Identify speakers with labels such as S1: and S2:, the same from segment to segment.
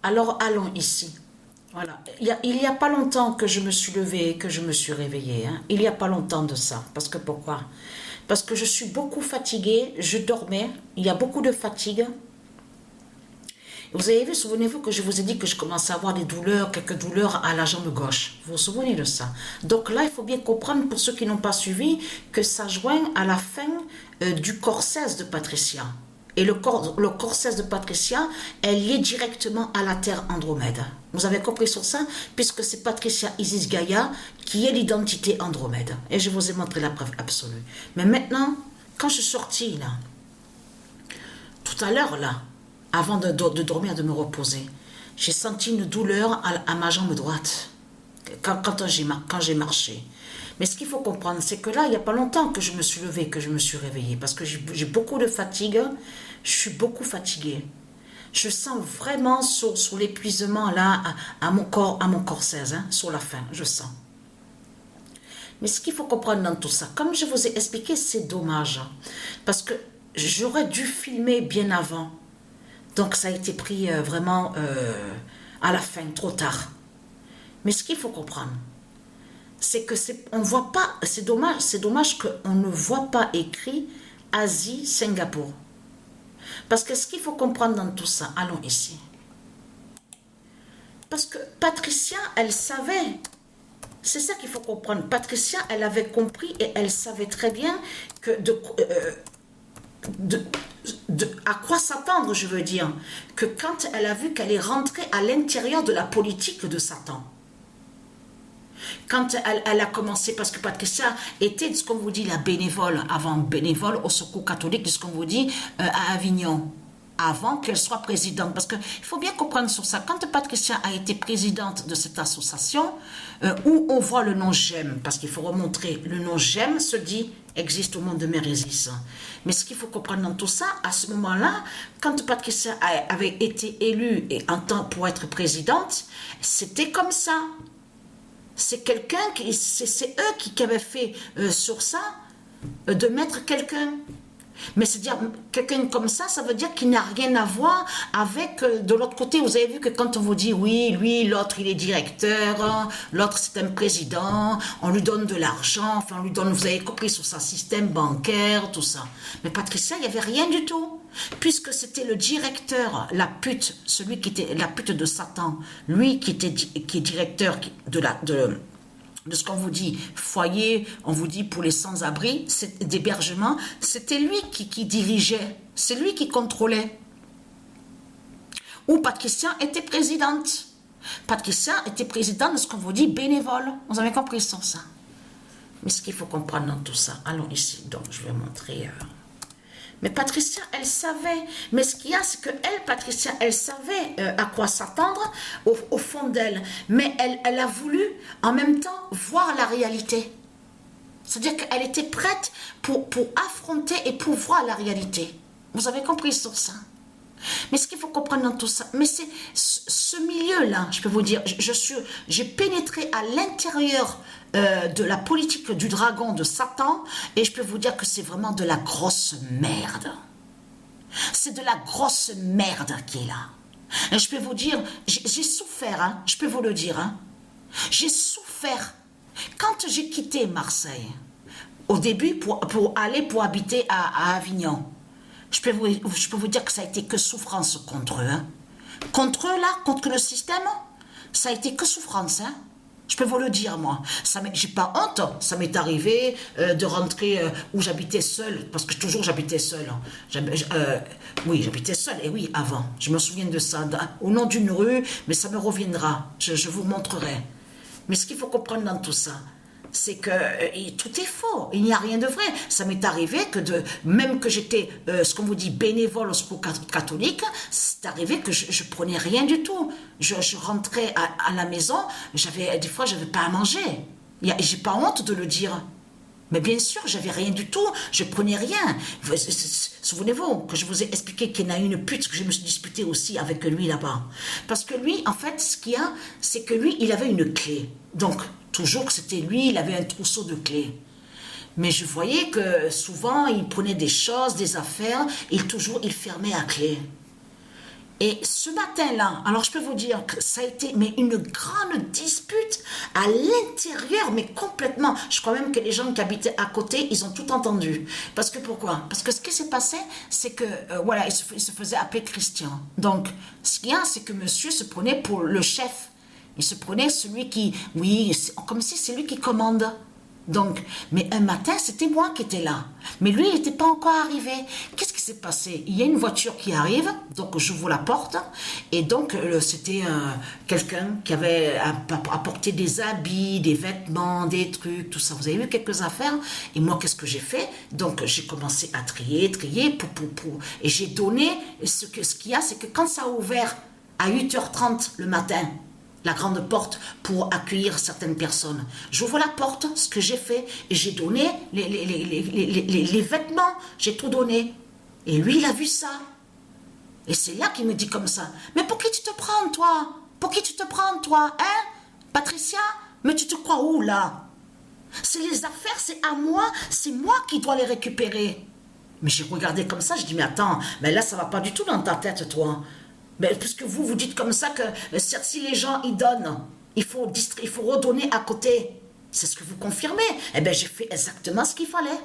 S1: Alors allons ici. Voilà. Il y a pas longtemps que je me suis levée, que je me suis réveillée. Hein. Il y a pas longtemps de ça. Parce que pourquoi? Parce que je suis beaucoup fatiguée. Je dormais. Il y a beaucoup de fatigue. Vous avez vu, souvenez-vous que je vous ai dit que je commençais à avoir des douleurs, quelques douleurs à la jambe gauche. Vous vous souvenez de ça? Donc là, il faut bien comprendre, pour ceux qui n'ont pas suivi, que ça joint à la fin du corset de Patricia. Et le corset de Patricia est lié directement à la Terre Andromède. Vous avez compris sur ça? Puisque c'est Patricia Isis Gaïa qui est l'identité Andromède. Et je vous ai montré la preuve absolue. Mais maintenant, quand je suis sortie, là, tout à l'heure, là, avant de dormir, de me reposer, j'ai senti une douleur à ma jambe droite quand j'ai marché. Mais ce qu'il faut comprendre, c'est que là, il n'y a pas longtemps que je me suis levée, que je me suis réveillée, parce que j'ai beaucoup de fatigue, je suis beaucoup fatiguée. Je sens vraiment sur l'épuisement, là, à mon corps 16, hein, sur la fin, je sens. Mais ce qu'il faut comprendre dans tout ça, comme je vous ai expliqué, c'est dommage, parce que j'aurais dû filmer bien avant. Donc ça a été pris vraiment à la fin, trop tard. Mais ce qu'il faut comprendre, c'est que on voit pas, c'est dommage qu'on ne voit pas écrit Asie, Singapour. Parce que ce qu'il faut comprendre dans tout ça, allons ici. Parce que Patricia, elle savait. C'est ça qu'il faut comprendre. Patricia, elle avait compris et elle savait très bien que à quoi s'attendre, je veux dire, que quand elle a vu qu'elle est rentrée à l'intérieur de la politique de Satan, quand elle a commencé, parce que Patricia était, ce qu'on vous dit, la bénévole, avant bénévole au Secours catholique, ce qu'on vous dit, à Avignon, avant qu'elle soit présidente. Parce qu'il faut bien comprendre sur ça, quand Patricia a été présidente de cette association, où on voit le nom GEM, parce qu'il faut remontrer, le nom GEM se dit, existe au monde de Mérésis. Mais ce qu'il faut comprendre dans tout ça, à ce moment-là, quand Patricia avait été élue et en temps pour être présidente, c'était comme ça. C'est c'est eux qui avaient fait sur ça, de mettre quelqu'un. Mais c'est dire quelqu'un comme ça veut dire qu'il n'a rien à voir avec de l'autre côté. Vous avez vu que quand on vous dit oui, lui, l'autre il est directeur, l'autre c'est un président, on lui donne de l'argent, enfin on lui donne, vous avez compris, sur son système bancaire, tout ça. Mais Patricia, il n'y avait rien du tout. Puisque c'était le directeur, la pute, celui qui était la pute de Satan, lui qui est directeur de ce qu'on vous dit, foyer, on vous dit pour les sans-abri, d'hébergement, c'était lui qui dirigeait, c'est lui qui contrôlait. Ou Patricia était présidente. Patricia était présidente de ce qu'on vous dit bénévole. Vous avez compris sur ça. Mais ce qu'il faut comprendre dans tout ça, allons ici, donc je vais montrer... Mais Patricia, elle savait. Mais ce qu'il y a, c'est que elle, Patricia, elle savait à quoi s'attendre au fond d'elle. Mais elle a voulu, en même temps, voir la réalité. C'est-à-dire qu'elle était prête pour affronter et pour voir la réalité. Vous avez compris sur ça? Mais ce qu'il faut comprendre dans tout ça, mais c'est ce milieu-là, je peux vous dire, j'ai pénétré à l'intérieur de la politique du dragon de Satan, et je peux vous dire que c'est vraiment de la grosse merde. C'est de la grosse merde qui est là. Et je peux vous dire, j'ai souffert, hein, je peux vous le dire, hein, j'ai souffert. Quand j'ai quitté Marseille, au début, pour habiter à Avignon, je peux vous dire que ça a été que souffrance contre eux. Hein. Contre eux, là, contre le système, ça a été que souffrance. Hein. Je peux vous le dire, moi. J'ai pas honte. Ça m'est arrivé de rentrer où j'habitais seule, parce que toujours j'habitais seule. Oui, j'habitais seule, et oui, avant. Je me souviens de ça, au nom d'une rue, mais ça me reviendra. Je vous montrerai. Mais ce qu'il faut comprendre dans tout ça, c'est que tout est faux, il n'y a rien de vrai. Ça m'est arrivé que même que j'étais, ce qu'on vous dit, bénévole au Secours catholique, c'est arrivé que je prenais rien du tout. Je rentrais à la maison, des fois j'avais pas à manger. J'ai pas honte de le dire. Mais bien sûr, j'avais rien du tout, je prenais rien. Souvenez-vous que je vous ai expliqué qu'il y en a une pute que je me suis disputée aussi avec lui là-bas. Parce que lui, en fait, ce qu'il y a, c'est que lui, il avait une clé. Donc, toujours que c'était lui, il avait un trousseau de clés. Mais je voyais que souvent, il prenait des choses, des affaires, et toujours, il fermait à clé. Et ce matin-là, alors je peux vous dire que ça a été mais une grande dispute à l'intérieur, mais complètement. Je crois même que les gens qui habitaient à côté, ils ont tout entendu. Parce que pourquoi? Parce que ce qui s'est passé, c'est que, voilà, il se faisait appeler Christian. Donc, ce qu'il y a, c'est que monsieur se prenait pour le chef. Il se prenait celui qui, oui, comme si c'est lui qui commande. Donc, mais un matin, c'était moi qui étais là. Mais lui, il n'était pas encore arrivé. Qu'est-ce qui s'est passé? Il y a une voiture qui arrive, donc j'ouvre la porte, et donc c'était quelqu'un qui avait apporté des habits, des vêtements, des trucs, tout ça. Vous avez vu quelques affaires? Et moi, qu'est-ce que j'ai fait? Donc, j'ai commencé à trier, et j'ai donné, ce qu'il y a, c'est que quand ça a ouvert à 8h30 le matin, la grande porte pour accueillir certaines personnes. J'ouvre la porte, ce que j'ai fait, et j'ai donné les vêtements, j'ai tout donné. Et lui, il a vu ça. Et c'est là qu'il me dit comme ça, mais pour qui tu te prends, toi? Pour qui tu te prends, toi? Hein? Patricia? Mais tu te crois où, là? C'est les affaires, c'est à moi, c'est moi qui dois les récupérer. Mais j'ai regardé comme ça, je dis, mais attends, mais là, ça va pas du tout dans ta tête, toi. Mais puisque vous dites comme ça que si les gens y donnent, il faut redonner à côté. C'est ce que vous confirmez. Eh bien, j'ai fait exactement ce qu'il fallait.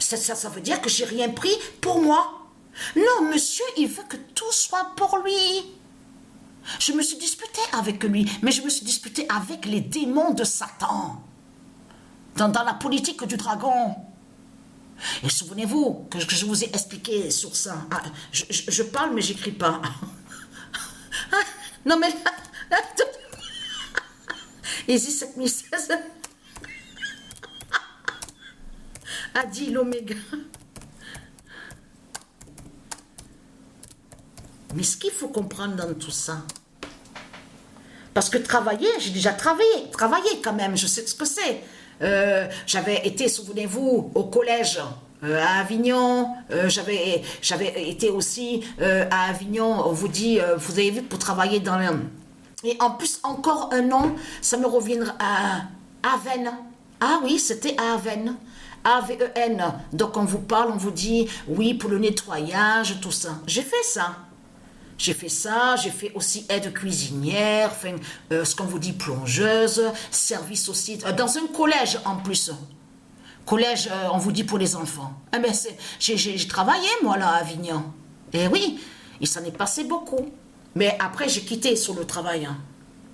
S1: Ça veut dire que j'ai rien pris pour moi. Non, monsieur, il veut que tout soit pour lui. Je me suis disputée avec lui, mais je me suis disputée avec les démons de Satan. Dans la politique du dragon. Et souvenez-vous que je vous ai expliqué sur ça. Ah, je parle, mais j'écris pas. Ah, non, mais là Easy 7016 a dit l'oméga. Mais ce qu'il faut comprendre dans tout ça, parce que travailler, j'ai déjà travaillé quand même, je sais ce que c'est. J'avais été, souvenez-vous, au collège à Avignon, j'avais été aussi à Avignon, on vous dit, vous avez vu, pour travailler dans le... Et en plus, encore un nom, ça me revient à Aven. Ah oui, c'était à Aven. A-V-E-N. Donc on vous parle, on vous dit, oui, pour le nettoyage, tout ça. J'ai fait ça. J'ai fait ça, j'ai fait aussi aide cuisinière, enfin, ce qu'on vous dit plongeuse, service aussi, dans un collège en plus. Collège, on vous dit pour les enfants. Eh ben, j'ai travaillé, moi, là, à Avignon. Et oui, il s'en est passé beaucoup. Mais après, j'ai quitté sur le travail. Hein.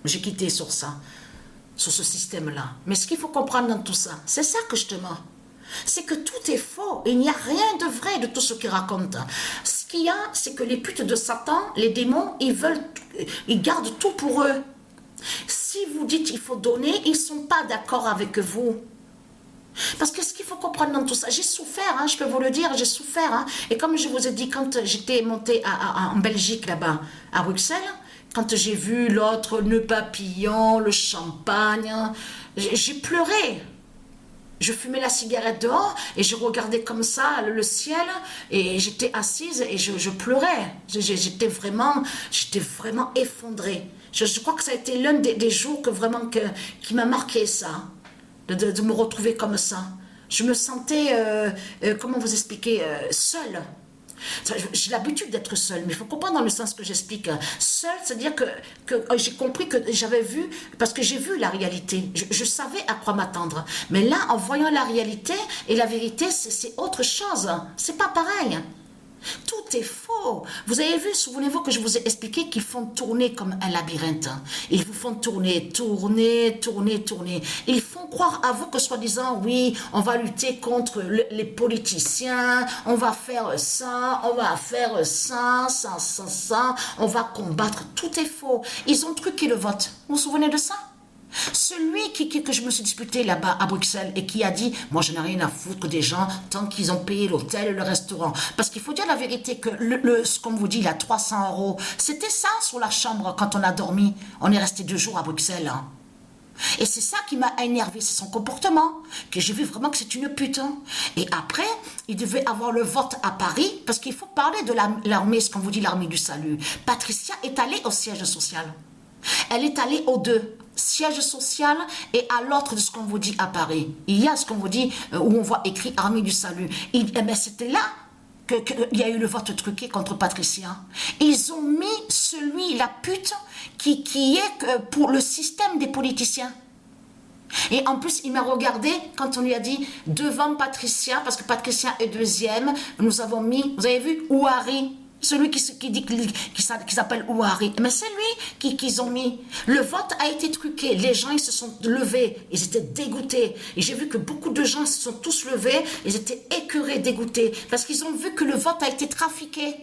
S1: J'ai quitté sur ça, sur ce système-là. Mais ce qu'il faut comprendre dans tout ça, c'est ça que je te mens. C'est que tout est faux. Il n'y a rien de vrai de tout ce qu'ils racontent. Ce qu'il y a, c'est que les putes de Satan, les démons, ils gardent tout pour eux. Si vous dites qu'il faut donner, ils ne sont pas d'accord avec vous. Parce que ce qu'il faut comprendre dans tout ça, j'ai souffert, hein, je peux vous le dire, j'ai souffert. Hein. Et comme je vous ai dit, quand j'étais montée en Belgique, là-bas, à Bruxelles, quand j'ai vu l'autre nœud papillon, le champagne, j'ai pleuré. Je fumais la cigarette dehors et je regardais comme ça le ciel et j'étais assise et je pleurais. J'étais vraiment effondrée. Je crois que ça a été l'un des jours qui m'a marqué ça, de me retrouver comme ça. Je me sentais, comment vous expliquer, seule. J'ai l'habitude d'être seule, mais il faut comprendre dans le sens que j'explique. Seule, c'est-à-dire que j'ai compris que j'avais vu, parce que j'ai vu la réalité. Je savais à quoi m'attendre. Mais là, en voyant la réalité et la vérité, c'est autre chose. C'est pas pareil. Tout est faux. Vous avez vu, souvenez-vous que je vous ai expliqué qu'ils font tourner comme un labyrinthe. Ils vous font tourner. Ils font croire à vous que soi-disant, oui, on va lutter contre les politiciens, on va faire ça, on va combattre. Tout est faux. Ils ont truqué le vote. Vous vous souvenez de ça? Celui que je me suis disputé là-bas à Bruxelles et qui a dit « Moi, je n'ai rien à foutre des gens tant qu'ils ont payé l'hôtel et le restaurant. » Parce qu'il faut dire la vérité que, ce qu'on vous dit, là, 300 €, c'était ça sur la chambre quand on a dormi. On est resté 2 jours à Bruxelles. Hein. Et c'est ça qui m'a énervé, c'est son comportement, que j'ai vu vraiment que c'est une pute. Hein. Et après, il devait avoir le vote à Paris, parce qu'il faut parler de l'armée, ce qu'on vous dit, l'armée du salut. Patricia est allée au siège social. Elle est allée aux deux, siège social et à l'autre de ce qu'on vous dit à Paris. Il y a ce qu'on vous dit où on voit écrit Armée du Salut. Eh bien, c'était là qu'il y a eu le vote truqué contre Patricia. Ils ont mis la pute qui est pour le système des politiciens. Et en plus, il m'a regardé quand on lui a dit devant Patricia, parce que Patricia est deuxième, nous avons mis, vous avez vu, Ouari, celui qui dit qui s'appelle Ouari. Mais c'est lui qu'ils ont mis. Le vote a été truqué. Les gens, ils se sont levés. Ils étaient dégoûtés. Et j'ai vu que beaucoup de gens se sont tous levés. Ils étaient écœurés, dégoûtés. Parce qu'ils ont vu que le vote a été trafiqué.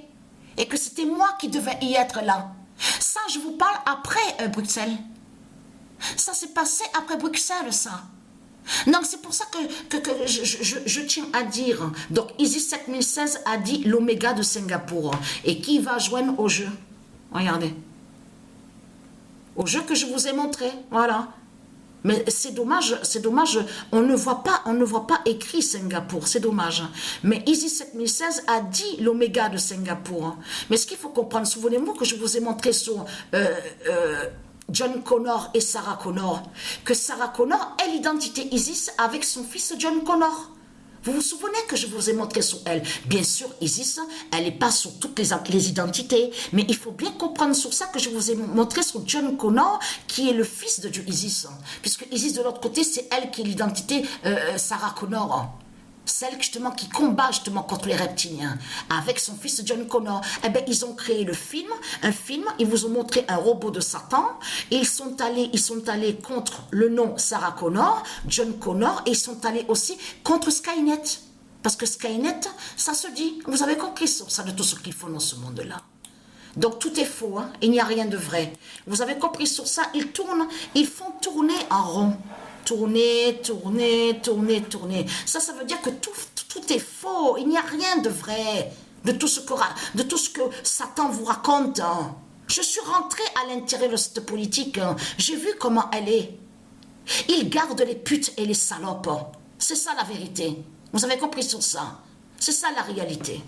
S1: Et que c'était moi qui devais y être là. Ça, je vous parle après Bruxelles. Ça s'est passé après Bruxelles, ça. Donc c'est pour ça que je tiens à dire. Donc Isis 7016 a dit l'oméga de Singapour. Et qui va joindre au jeu? Regardez. Au jeu que je vous ai montré. Voilà. Mais c'est dommage, on ne voit pas écrit Singapour, c'est dommage. Mais Isis 7016 a dit l'oméga de Singapour. Mais ce qu'il faut comprendre, souvenez-vous que je vous ai montré sur John Connor et Sarah Connor, que Sarah Connor est l'identité Isis avec son fils John Connor. Vous vous souvenez que je vous ai montré sur elle? Bien sûr, Isis, elle n'est pas sur toutes les identités, mais il faut bien comprendre sur ça que je vous ai montré sur John Connor, qui est le fils de Isis. Puisque Isis, de l'autre côté, c'est elle qui est l'identité Sarah Connor. Celle justement qui combat justement contre les reptiliens avec son fils John Connor. Eh bien, ils ont créé un film, ils vous ont montré un robot de Satan, et ils sont allés contre le nom Sarah Connor, John Connor, et ils sont allés aussi contre Skynet. Parce que Skynet, ça se dit, vous avez compris sur ça de tout ce qu'ils font dans ce monde-là. Donc tout est faux, hein? Il n'y a rien de vrai. Vous avez compris sur ça, ils font tourner en rond. Tourner. Ça veut dire que tout est faux. Il n'y a rien de vrai de tout ce que Satan vous raconte. Hein. Je suis rentrée à l'intérieur de cette politique. Hein. J'ai vu comment elle est. Ils gardent les putes et les salopes. C'est ça la vérité. Vous avez compris sur ça. C'est ça la réalité.